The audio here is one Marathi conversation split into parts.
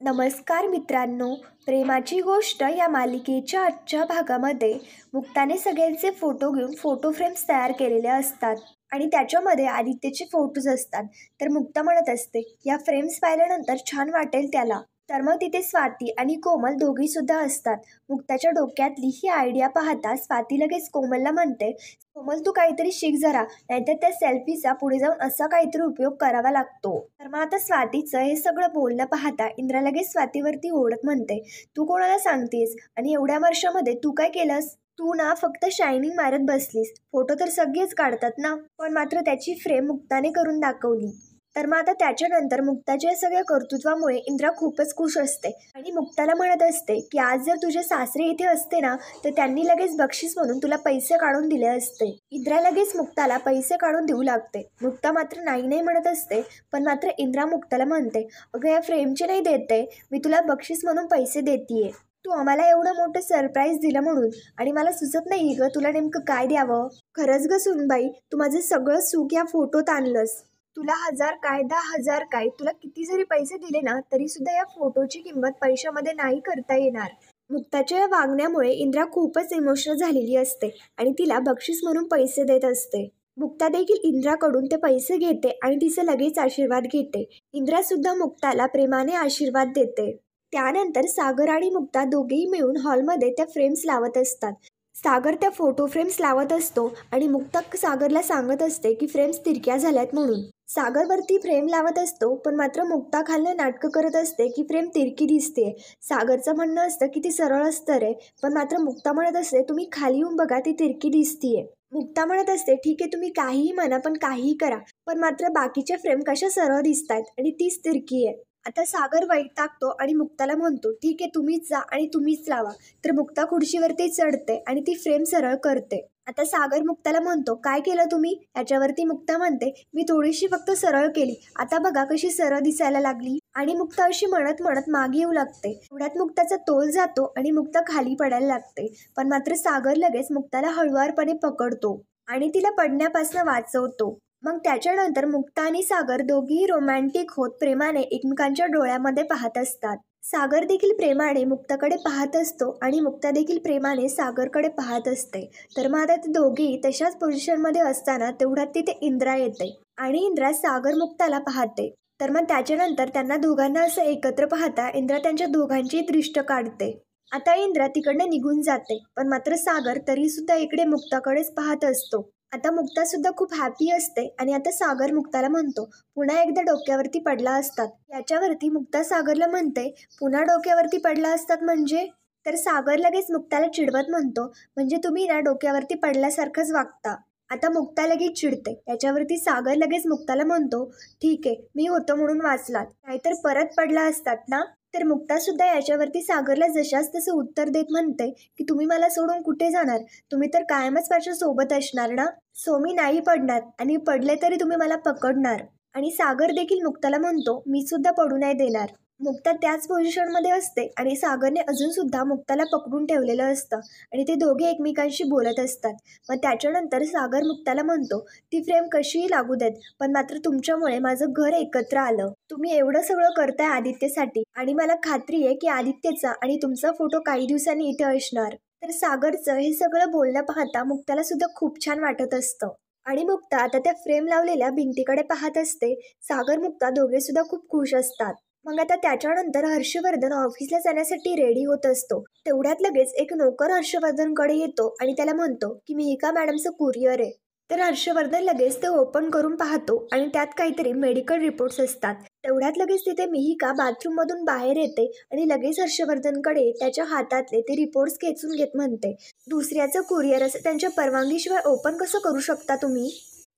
नमस्कार मित्रांनो, प्रेमाची गोष्ट या मालिकेच्या आजच्या भागामध्ये मुक्ताने सगळ्यांचे फोटो घेऊन फोटो फ्रेम्स तयार केलेले असतात आणि त्याच्यामध्ये आदित्यचे फोटोज असतात. तर मुक्ता म्हणत असते, या फ्रेम्स पाहिल्यानंतर छान वाटेल त्याला. तर मग तिथे स्वाती आणि कोमल दोघी सुद्धा असतात. मुक्ताच्या डोक्यातली ही आयडिया पाहता स्वाती लगेच कोमलला म्हणते, कोमल तू काहीतरी शिक जरा, नाहीतर त्या सेल्फीचा पुढे जाऊन असा काहीतरी उपयोग करावा लागतो. तर मग आता स्वातीचं हे सगळं बोलणं पाहता इंद्रा लगेच स्वातीवरती ओढत म्हणते, तू कोणाला सांगतेस आणि एवढ्या वर्षामध्ये तू काय केलंस? तू ना फक्त शायनिंग मारत बसलीस. फोटो तर सगळेच काढतात ना, पण मात्र त्याची फ्रेम मुक्ताने करून दाखवली. तर मग आता त्याच्यानंतर मुक्ताच्या या सगळ्या कर्तृत्वामुळे इंद्रा खूपच खुश असते आणि मुक्ताला म्हणत असते की आज जर तुझे सासरे इथे असते ना, तर त्यांनी लगेच बक्षीस म्हणून तुला पैसे काढून दिले असते. इंद्रा लगेच मुक्ताला पैसे काढून देऊ लागते. मुक्ता मात्र नाही नाही म्हणत असते, पण मात्र इंद्रा मुक्ताला म्हणते, अगं या फ्रेमचे नाही देते, मी तुला बक्षीस म्हणून पैसे देतीये. तू आम्हाला एवढं मोठं सरप्राईज दिलं म्हणून, आणि मला सुचत नाही ग तुला नेमकं काय द्यावं. खरंच ग सुनबाई, तू माझं सगळं सुख या फोटोत आणलंस. तुला 1000 काय 10,000 काय, तुला किती जरी पैसे दिले ना तरी सुद्धा या फोटोची किंमत पैशामध्ये नाही करता येणार. मुक्ताच्या या वागण्यामुळे इंद्रा खूपच इमोशनल झालेली असते आणि तिला बक्षीस म्हणून पैसे देत असते. मुक्ता देखील इंद्राकडून ते पैसे घेते आणि तिचे लगेच आशीर्वाद घेते. इंद्रा सुद्धा मुक्ताला प्रेमाने आशीर्वाद देते. त्यानंतर सागर आणि मुक्ता दोघेही मिळून हॉलमध्ये त्या फ्रेम्स लावत असतात. सागर त्या फोटो फ्रेम्स लावत असतो आणि मुक्ता सागरला सांगत असते की फ्रेम्स तिरक्या झाल्यात म्हणून. सागरवरती फ्रेम लावत असतो, पण मात्र मुक्ता खालनं नाटकं करत असते की फ्रेम तिरकी दिसते. सागरचं म्हणणं असतं की ती सरळ असतं रे, पण मात्र मुक्ता म्हणत असते तुम्ही खाली येऊन बघा, ती तिरकी दिसतीये. मुक्ता म्हणत असते ठीक आहे तुम्ही काहीही म्हणा, पण काहीही करा, पण मात्र बाकीच्या फ्रेम कशा सरळ दिसतायत आणि तीच तिरकी आहे. आता सागर वैतागतो आणि मुक्ताला म्हणतो ठीक आहे तुम्हीच जा आणि तुम्हीच लावा. तर मुक्ता खुर्चीवरती चढते आणि ती फ्रेम सरळ करते. आता सागर मुक्ताला म्हणतो काय केलं तुम्ही? याच्यावरती मुक्ता म्हणते मी थोडीशी फक्त सरळ केली, आता बघा कशी सरळ दिसायला लागली. आणि मुक्ता अशी म्हणत म्हणत मागे येऊ लागते. एवढ्यात मुक्ताचा तोल जातो आणि मुक्ता खाली पडायला लागते, पण मात्र सागर लगेच मुक्ताला हळुवारपणे पकडतो आणि तिला पडण्यापासून वाचवतो. मग त्याच्यानंतर मुक्ता आणि सागर दोघीही रोमॅन्टिक होत प्रेमाने एकमेकांच्या डोळ्यामध्ये पाहत असतात. सागर देखील प्रेमाने मुक्ताकडे पाहत असतो आणि मुक्ता देखील प्रेमाने सागरकडे पाहत असते. तर मग आता ते दोघेही तशाच पोझिशनमध्ये असताना तेवढ्यात तिथे इंद्रा येते आणि इंद्रा सागर मुक्ताला पाहते. तर मग त्याच्यानंतर त्यांना दोघांना असं एकत्र पाहता इंद्रा त्यांच्या दोघांची दृष्ट काढते. आता इंद्रा तिकडनं निघून जाते, पण मात्र सागर तरी सुद्धा इकडे मुक्ताकडेच पाहत असतो. आता मुक्ता सुद्धा खूप हॅपी असते आणि आता सागर मुक्ताला म्हणतो पुन्हा एकदा डोक्यावरती पडला असतात. याच्यावरती मुक्ता सागरला म्हणते पुन्हा डोक्यावरती पडला असतात म्हणजे? तर सागर लगेच मुक्ताला चिडवत म्हणतो म्हणजे तुम्ही ना डोक्यावरती पडल्यासारखंच वागता. आता मुक्ता लगेच चिडते. याच्यावरती सागर लगेच मुक्ताला म्हणतो ठीक आहे मी होतो म्हणून वाचलात, नाहीतर परत पडला असतात ना. तर मुक्ता सुद्धा याच्यावरती सागरला जशाच तसं उत्तर देत म्हणते की तुम्ही मला सोडून कुठे जाणार? तुम्ही तर कायमच माझ्या सोबत असणार ना, सो मी नाही पडणार आणि पडले तरी तुम्ही मला पकडणार. आणि सागर देखील मुक्ताला म्हणतो मी सुद्धा पडू नाही देणार. मुक्ता त्याच पोझिशनमध्ये असते आणि सागरने अजून सुद्धा मुक्ताला पकडून ठेवलेलं असतं आणि ते दोघे एकमेकांशी बोलत असतात. मग त्याच्यानंतर सागर मुक्ताला म्हणतो ती फ्रेम कशीही लागू देत, पण मात्र तुमच्यामुळे माझं घर एकत्र आलं. तुम्ही एवढं सगळं करताय आदित्यसाठी आणि मला खात्री आहे की आदित्यचा आणि तुमचा फोटो काही दिवसांनी इथे असणार. तर सागरचं हे सगळं बोलणं पाहता मुक्ताला सुद्धा खूप छान वाटत असतं आणि मुक्ता आता त्या फ्रेम लावलेल्या भिंतीकडे पाहत असते. सागर मुक्ता दोघे सुद्धा खूप खुश असतात. मग आता त्याच्यानंतर हर्षवर्धन ऑफिसला जाण्यासाठी रेडी होत असतो. तेवढ्यात लगेच एक नोकर हर्षवर्धनकडे येतो आणि त्याला म्हणतो की मिहिका मॅडमचं कुरिअर आहे. तर हर्षवर्धन लगेच ते ओपन करून पाहतो आणि त्यात काहीतरी मेडिकल रिपोर्ट्स असतात. तेवढ्यात लगेच तिथे मिहिका बाथरूम मधून बाहेर येते आणि लगेच हर्षवर्धनकडे त्याच्या हातातले ते रिपोर्ट्स खेचून घेत म्हणते दुसऱ्याचं कुरिअर असं त्यांच्या परवानगीशिवाय ओपन कसं करू शकता तुम्ही?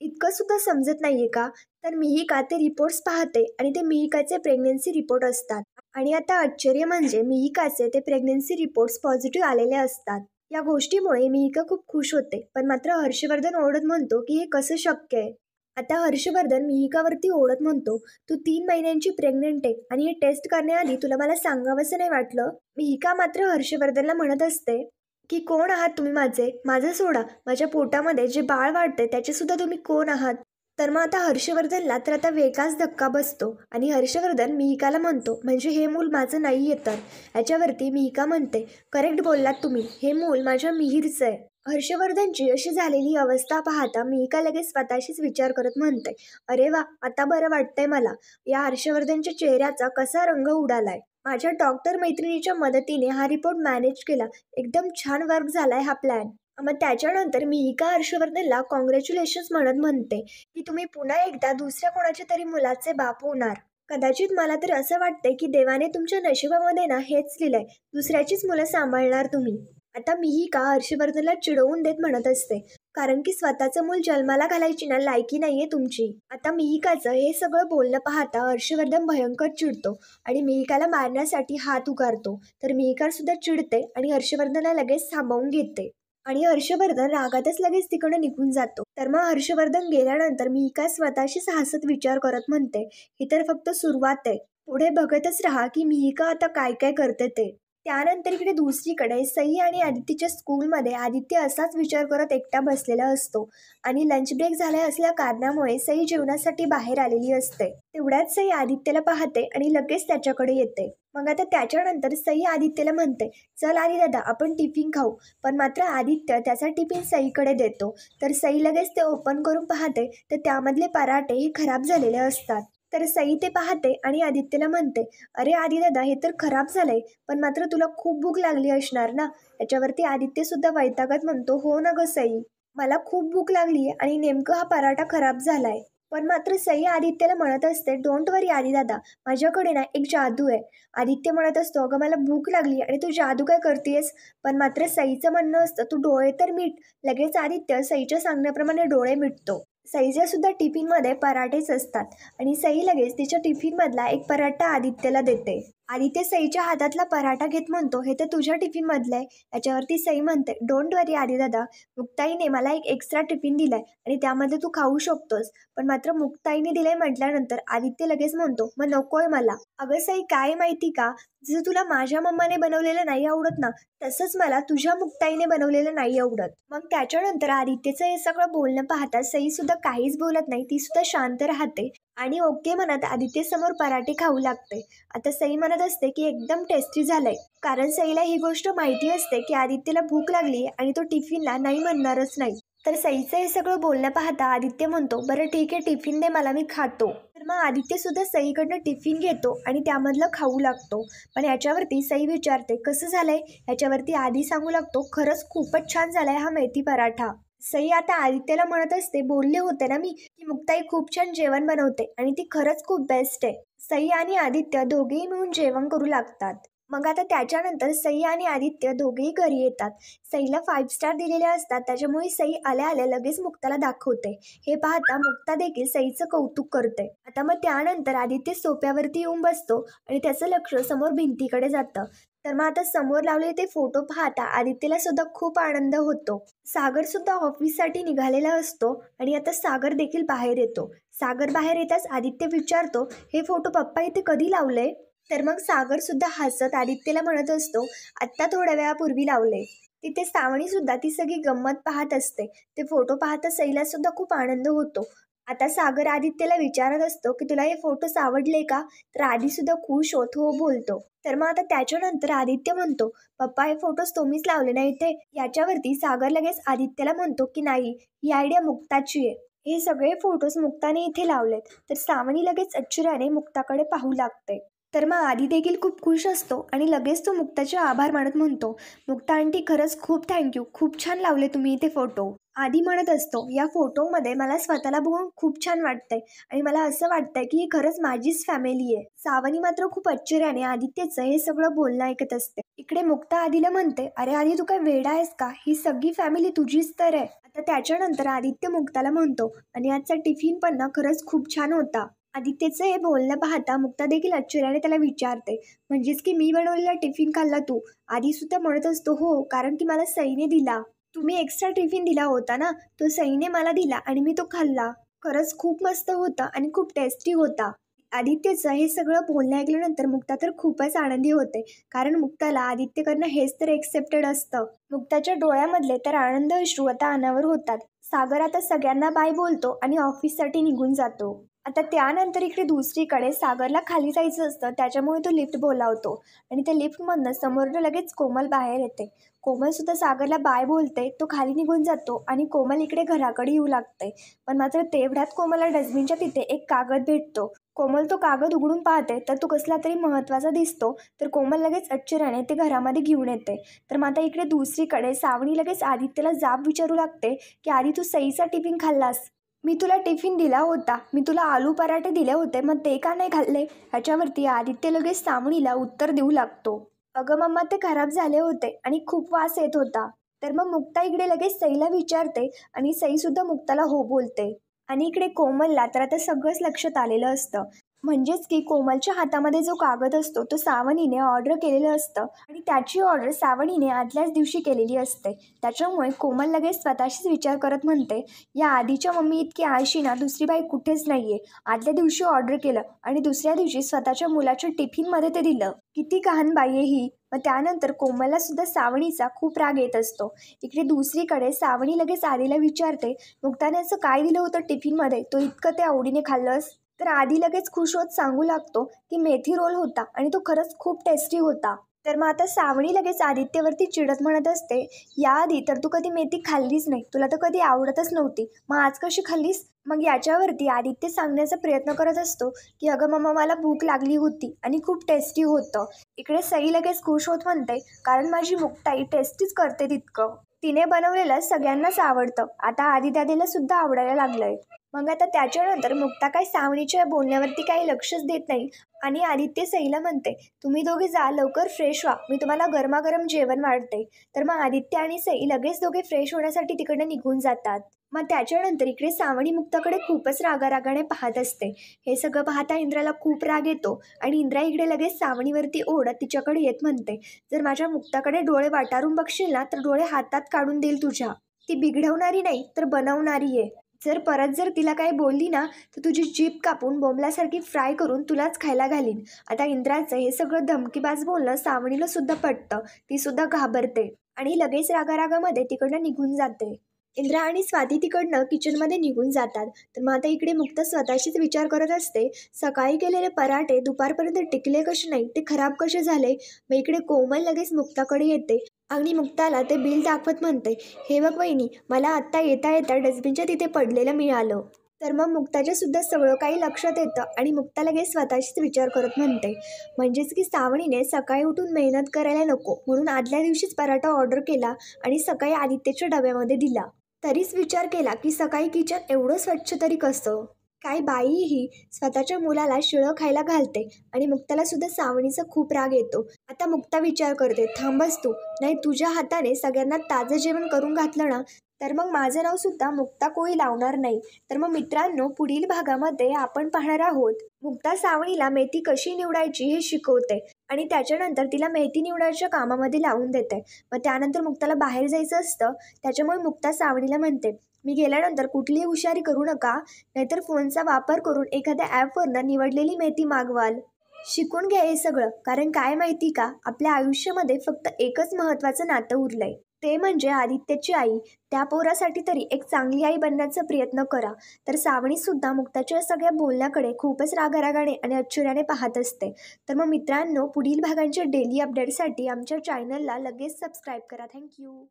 इतकं सुद्धा समजत नाहीये का? तर मिहिका ते रिपोर्ट्स पाहते आणि ते मिहिकाचे प्रेग्नन्सी रिपोर्ट असतात आणि आता आश्चर्य म्हणजे मिहिकाचे ते प्रेग्नन्सी रिपोर्ट्स पॉझिटिव्ह आलेले असतात. या गोष्टीमुळे मिहिका खूप खुश होते, पण मात्र हर्षवर्धन ओरडत म्हणतो की हे कसं शक्य आहे? आता हर्षवर्धन मिहिकावरती ओरडत म्हणतो तू 3 महिन्यांची प्रेग्नंट आहे आणि हे टेस्ट करण्याआधी तुला मला सांगावंसं नाही वाटलं? मिहिका मात्र हर्षवर्धनला म्हणत असते की कोण आहात तुम्ही माझे? माझं सोडा, माझ्या पोटामध्ये जे बाळ वाढते त्याचे सुद्धा तुम्ही कोण आहात? तर मग आता हर्षवर्धनला तर आता वेगळाच धक्का बसतो आणि हर्षवर्धन मिहिकाला म्हणतो, म्हणजे हे मूल माझं नाही आहे तर. याच्यावरती मिहिका म्हणते, करेक्ट बोललात तुम्ही, हे मूल माझ्या मिहीरचं आहे. हर्षवर्धनची अशी झालेली अवस्था पाहता मिहिका लगेच स्वतःशीच विचार करत म्हणते, अरे वा, आता बरं वाटतंय मला. या हर्षवर्धनच्या चेहऱ्याचा कसा रंग उडालाय. माझ्या डॉक्टर मैत्रिणीच्या मदतीने हा रिपोर्ट मॅनेज केला. एकदम छान वर्क झालाय हा प्लॅन. मग त्याच्यानंतर मिहिका हर्षवर्धनला कॉंग्रॅच्युलेशन्स म्हणत म्हणते की तुम्ही पुन्हा एकदा दुसऱ्या कोणाच्या तरी मुलाचे बाप होणार. कदाचित मला तर असं वाटतंय की देवाने तुमच्या नशिबामध्ये ना हेच लिहिलंय, दुसऱ्याचीच मुलं सांभाळणार तुम्ही. आता मिहिका हर्षवर्धनला चिडवून देत म्हणत असते, कारण की स्वतःचं मूल जन्माला घालायची ना लायकी नाहीये तुमची. आता मिहिकाचं हे सगळं बोलणं पाहता हर्षवर्धन भयंकर चिडतो आणि मिहिकाला मारण्यासाठी हात उगारतो. तर मिहिका सुद्धा चिडते आणि हर्षवर्धनला लगेच थांबवून घेते आणि हर्षवर्धन रागातच लगेच तिकडे निघून जातो. तर मग हर्षवर्धन गेल्यानंतर मिहिका स्वतःशीच हसत विचार करत म्हणते, ही तर फक्त सुरुवात आहे, पुढे बघतच राहा की मिहिका आता काय काय करते ते. त्यानंतर इकडे दुसरीकडे सई आणि आदित्यच्या स्कूलमध्ये आदित्य असाच विचार करत एकटा बसलेला असतो आणि लंच ब्रेक झाला असल्या कारणामुळे सई जेवणासाठी बाहेर आलेली असते. तेवढ्यात सई आदित्यला पाहते आणि लगेच त्याच्याकडे येते. मग आता त्याच्यानंतर सई आदित्यला म्हणते, चल आदी दादा आपण टिफिन खाऊ. पण मात्र आदित्य त्याचा टिफिन सईकडे देतो. तर सई लगेच ते ओपन करून पाहते तर त्यामधले पराठे हे खराब झालेले असतात. तर सई ते पाहते आणि आदित्यला म्हणते, अरे आदी दादा हे तर खराब झालंय, पण मात्र तुला खूप भूक लागली असणार ना. याच्यावरती आदित्य सुद्धा वैतागत म्हणतो, हो ना ग सई, मला खूप भूक लागली आहे आणि नेमकं हा पराठा खराब झालाय. पण मात्र सई आदित्यला म्हणत असते, डोंट वरी आदी दादा, माझ्याकडे ना एक जादू आहे. आदित्य म्हणत असतो, अगं मला भूक लागली आणि तू जादू काय करतेस. पण मात्र सईचं म्हणणं असतं, तू डोळे तर मीट. लगेच आदित्य सईच्या सांगण्याप्रमाणे डोळे मिटतो. सईच्या सुद्धा टिफिनमध्ये पराठेच असतात आणि सई लगेच तिच्या टिफिनमधला एक पराठा आदित्यला देते. आदित्य सईच्या हातातला पराठा घेत म्हणतो, हे तर तुझ्या टिफिनमधलं आहे. याच्यावरती सई म्हणते, डोंट वरी आदी दादा, मुक्ताईने मला एक एक्स्ट्रा टिफिन दिलाय आणि त्यामध्ये तू खाऊ शकतोस. पण मात्र मुक्ताईने दिलंय म्हटल्यानंतर आदित्य लगेच म्हणतो, मग नकोय मला. अगं सई, काय माहिती का, जसं तुला माझ्या मम्माने बनवलेलं नाही आवडत ना, तसंच मला तुझ्या मुक्ताईने बनवलेलं नाही आवडत. मग त्याच्यानंतर आदित्यचं हे सगळं बोलणं पाहता सई सुद्धा काहीच बोलत नाही, ती सुद्धा शांत राहते आणि ओके म्हणत आदित्य समोर पराठे खाऊ लागते. आता सई म्हणत असते की एकदम टेस्टी झालंय, कारण सईला ही गोष्ट माहिती असते की आदित्यला भूक लागली आणि तो टिफिनला नाही म्हणणारच नाही. तर सईचं हे सगळं बोलणं पाहता आदित्य म्हणतो, बरं ठीक आहे, टिफिन दे मला, मी खातो. तर मग आदित्य सुद्धा सईकडनं टिफिन घेतो आणि त्यामधलं खाऊ लागतो. पण याच्यावरती सई विचारते, कसं झालंय. याच्यावरती आधी सांगू लागतो, खरंच खूपच छान झालाय हा मेथी पराठा. सई आता आदित्यला म्हणत असते, बोलले होते ना मी की मुक्ताई खूप छान जेवण बनवते आणि ती खरंच खूप बेस्ट आहे. सई आणि आदित्य दोघेही मिळून जेवण करू लागतात. मग आता त्याच्यानंतर सई आणि आदित्य दोघेही घरी येतात. सईला 5 स्टार दिलेले असतात, त्याच्यामुळे सई आल्या आल्या लगेच मुक्ताला दाखवते. हे पाहता मुक्ता देखील सईचं कौतुक करते. आता मग त्यानंतर आदित्य सोफ्यावरती येऊन बसतो आणि त्याचं लक्ष समोर भिंतीकडे जातं. तर मग आता समोर लावलेले ते फोटो पाहता आदित्यला सुद्धा खूप आनंद होतो. सागर सुद्धा ऑफिससाठी निघालेला असतो आणि आता सागर देखील बाहेर येतो. सागर बाहेर येताच आदित्य विचारतो, हे फोटो पप्पा इथे कधी लावले. तर मग सागर सुद्धा हसत आदित्यला म्हणत असतो, आत्ता थोड्या वेळापूर्वी लावले. तिथे सावणी सुद्धा ती सगळी गंमत पाहत असते. ते फोटो पाहता सईला सुद्धा खूप आनंद होतो. आता सागर आदित्यला विचारत असतो की तुला हे फोटोज आवडले का. तर आधी सुद्धा खुश होत हो बोलतो. तर मग आता त्याच्यानंतर आदित्य म्हणतो, पप्पा हे फोटोज तुम्हीच लावले नाही ते. याच्यावरती सागर लगेच आदित्यला म्हणतो की नाही, ही आयडिया मुक्ताची आहे, हे सगळे फोटोज मुक्ताने इथे लावलेत. तर सावनी लगेच आश्चर्याने मुक्ताकडे पाहू लागते. तर मग आदी देखील खूप खुश असतो आणि लगेच तो मुक्ताचे आभार मानत म्हणतो, मुक्ता आंटी खरंच खूप थँक्यू, खूप छान लावले तुम्ही इथे फोटो. आदी म्हणत असतो, या फोटोमध्ये मला स्वतःला बघून खूप छान वाटतंय आणि मला असं वाटतंय की ही खरंच माझीच फॅमिली आहे. सावनी मात्र खूप आश्चर्याने आदित्यचं हे सगळं बोलणं ऐकत असते. इकडे मुक्ता आदीला म्हणते, अरे आदी तू काय वेडा आहेस का, ही सगळी फॅमिली तुझीच तर आहे. आता त्याच्यानंतर आदित्य मुक्ताला म्हणतो, आणि आजचा टिफिन पण ना खरंच खूप छान होता. आदित्यचं हे बोलणं पाहता मुक्ता देखील आश्चर्याने त्याला विचारते, म्हणजेच की मी बनवलेला टिफिन खाल्ला तू. आदी सुद्धा म्हणत असतो, हो, कारण की मला सईने दिला. तुम्ही एक्स्ट्रा टिफिन दिला होता ना, तो सईने मला दिला आणि मी तो खाल्ला. खरंच खूप मस्त होता आणि खूप टेस्टी होता. आदित्यचं हे सगळं बोलणं ऐकल्यानंतर मुक्ता तर खूपच आनंदी होते, कारण मुक्ताला आदित्यकडनं हेच तर एक्सेप्टेड असतं. मुक्ताच्या डोळ्यामधले तर आनंद अश्रू आता अनावर होतात. सागर आता सगळ्यांना बाय बोलतो आणि ऑफिससाठी निघून जातो. आता त्यानंतर इकडे दुसरीकडे सागरला खाली जायचं असतं, त्याच्यामुळे तो लिफ्ट बोलावतो आणि त्या लिफ्टमधनं समोरनं लगेच कोमल बाहेर येते. कोमलसुद्धा सागरला बाय बोलते, तो खाली निघून जातो आणि कोमल इकडे घराकडे येऊ लागते. पण मात्र तेवढ्यात कोमलला डस्टबिनच्या तिथे एक कागद भेटतो. कोमल तो कागद उघडून पाहते तर तो कसला तरी महत्त्वाचा दिसतो. तर कोमल लगेच आश्चर्याने ते घरामध्ये घेऊन येते. तर मग आता इकडे दुसरीकडे सावनी लगेच आदित्यला जाब विचारू लागते की आधी तू सईचा टिफिन खाल्लास? मी तुला टिफिन दिला होता, मी तुला आलू पराठे दिले होते, मग ते का नाही खाल्ले? ह्याच्यावरती आदित्य लगेच सावणीला उत्तर देऊ लागतो, अगं मम्मा ते खराब झाले होते आणि खूप वास येत होता. तर मग मुक्ता इकडे लगेच सईला विचारते आणि सईसुद्धा मुक्ताला हो बोलते. आणि इकडे कोमलला तर आता सगळंच लक्षात आलेलं असतं. म्हणजेच की कोमलच्या हातामध्ये जो कागद असतो तो सावनीने ऑर्डर केलेलं असतं आणि त्याची ऑर्डर सावनीने आदल्याच दिवशी केलेली असते. त्याच्यामुळे कोमल लगेच स्वतःशीच विचार करत म्हणते, या आधीच्या मम्मी इतकी आळशी ना दुसरी बाई कुठेच नाहीये. आदल्या दिवशी ऑर्डर केलं आणि दुसऱ्या दिवशी स्वतःच्या मुलाच्या टिफिनमध्ये ते दिलं. किती कहाण बाई आहे ही. मग त्यानंतर कोमलला सुद्धा सावणीचा खूप राग येत असतो. इकडे दुसरीकडे सावणी लगेच आधीला विचारते, मुक्ताने असं काय दिलं होतं टिफिनमध्ये, तो इतकं ते आवडीने खाल्लंस? तर आधी लगेच खुश होत सांगू लागतो की मेथी रोल होता आणि तो खरंच खूप टेस्टी होता. तर मग आता सावणी लगेच आदित्यवरती चिडत म्हणत असते, याआधी तर तू कधी मेथी खाल्लीच नाही, तुला तर कधी आवडतच नव्हती, मग आज कशी खाल्लीस? मग याच्यावरती आदित्य सांगण्याचा प्रयत्न करत असतो की अगं मम्मा मला भूक लागली होती आणि खूप टेस्टी होतं. इकडे सई लगेच खुश होत म्हणते, कारण माझी मुक्ताई टेस्टीच करते तितकं. तिने बनवलेलं सगळ्यांनाच आवडतं, आता आदिदादीला सुद्धा आवडायला लागलंय. मग आता त्याच्यानंतर मुक्ता काय सावनीच्या बोलण्यावरती काही लक्षच देत नाही आणि आदित्य सईला म्हणते, तुम्ही दोघे जा लवकर फ्रेश व्हा, मी तुम्हाला गरमागरम जेवण वाढते. तर मग आदित्य आणि सई लगेच दोघे फ्रेश होण्यासाठी तिकडे निघून जातात. मग त्याच्यानंतर इकडे सावनी मुक्ताकडे खूपच रागारागाने पाहत असते. हे सगळं पाहता इंद्राला खूप राग येतो आणि इंद्रा इकडे लगेच सावनीवरती ओढत तिच्याकडे येत म्हणते, जर माझ्या मुक्ताकडे डोळे वाटारून बघशील ना तर डोळे हातात काढून देईल तुझ्या. ती बिघडवणारी नाही तर बनवणारी आहे. जर तिला काही बोलली ना तर तुझी जीभ कापून बोंबल्यासारखी फ्राय करून तुलाच खायला घालीन. आता इंद्राचं हे सगळं धमकीबाज बोलणं सावणीला सुद्धा पटतं. ती सुद्धा घाबरते आणि लगेच रागारागामध्ये तिकडनं निघून जाते. इंद्रा आणि स्वाती तिकडनं किचनमध्ये निघून जातात. तर मग आता इकडे मुक्ता स्वतःशीच विचार करत असते, सकाळी केलेले पराठे दुपारपर्यंत टिकले कसे नाही, ते खराब कसे झाले? मग इकडे कोमल लगेच मुक्ताकडे येते आणि मुक्ताला ते बिल दाखवत म्हणते, हे बघ वहिनी, मला आत्ता येता येता डस्टबिनच्या तिथे पडलेलं मिळालं. तर मग मुक्ताच्या सुद्धा सगळं काही लक्षात येतं आणि मुक्ता लगेच स्वतःशीच विचार करत म्हणते, म्हणजेच की सावणीने सकाळी उठून मेहनत करायला नको म्हणून आदल्या दिवशीच पराठा ऑर्डर केला आणि सकाळी आदित्यच्या डब्यामध्ये दिला. तरीच विचार केला की सकाळी किचन एवढं स्वच्छ तरी कसं? काय बाईही स्वतःच्या मुलाला शिळं खायला घालते आणि मुक्ताला सुद्धा सावणीचा खूप राग येतो. आता मुक्ता विचार करते, थांबस तू, नाही तुझ्या हाताने सगळ्यांना ताजं जेवण करून घातलं ना तर मग माझं नाव सुद्धा मुक्ता कोळी लावणार नाही. तर मग मित्रांनो, पुढील भागामध्ये आपण पाहणार आहोत मुक्ता सावणीला मेथी कशी निवडायची हे शिकवते आणि त्याच्यानंतर तिला मेथी निवडायच्या कामामध्ये लावून देते. मग त्यानंतर मुक्ताला बाहेर जायचं असतं, त्याच्यामुळे मुक्ता सावणीला म्हणते, मी गेल्यानंतर कुठलीही हुशारी करू नका, नाहीतर फोनचा वापर करून एखाद्या ॲपवरनं निवडलेली मेथी मागवाल. शिकून घ्या हे सगळं, कारण काय माहिती का, आपल्या आयुष्यामध्ये फक्त एकच महत्त्वाचं नातं उरलंय, ते म्हणजे आदित्यची आई. त्या पोरासाठी तरी एक चांगली आई बनण्याचा प्रयत्न करा. तर सावणी सुद्धा मुक्ताच्या सगळ्या बोलण्याकडे खूपच रागारागाने आणि आश्चर्याने पाहत असते. तर मग मित्रांनो, पुढील भागांच्या डेली अपडेटसाठी आमच्या चॅनलला लगेच सबस्क्राईब करा. थँक्यू.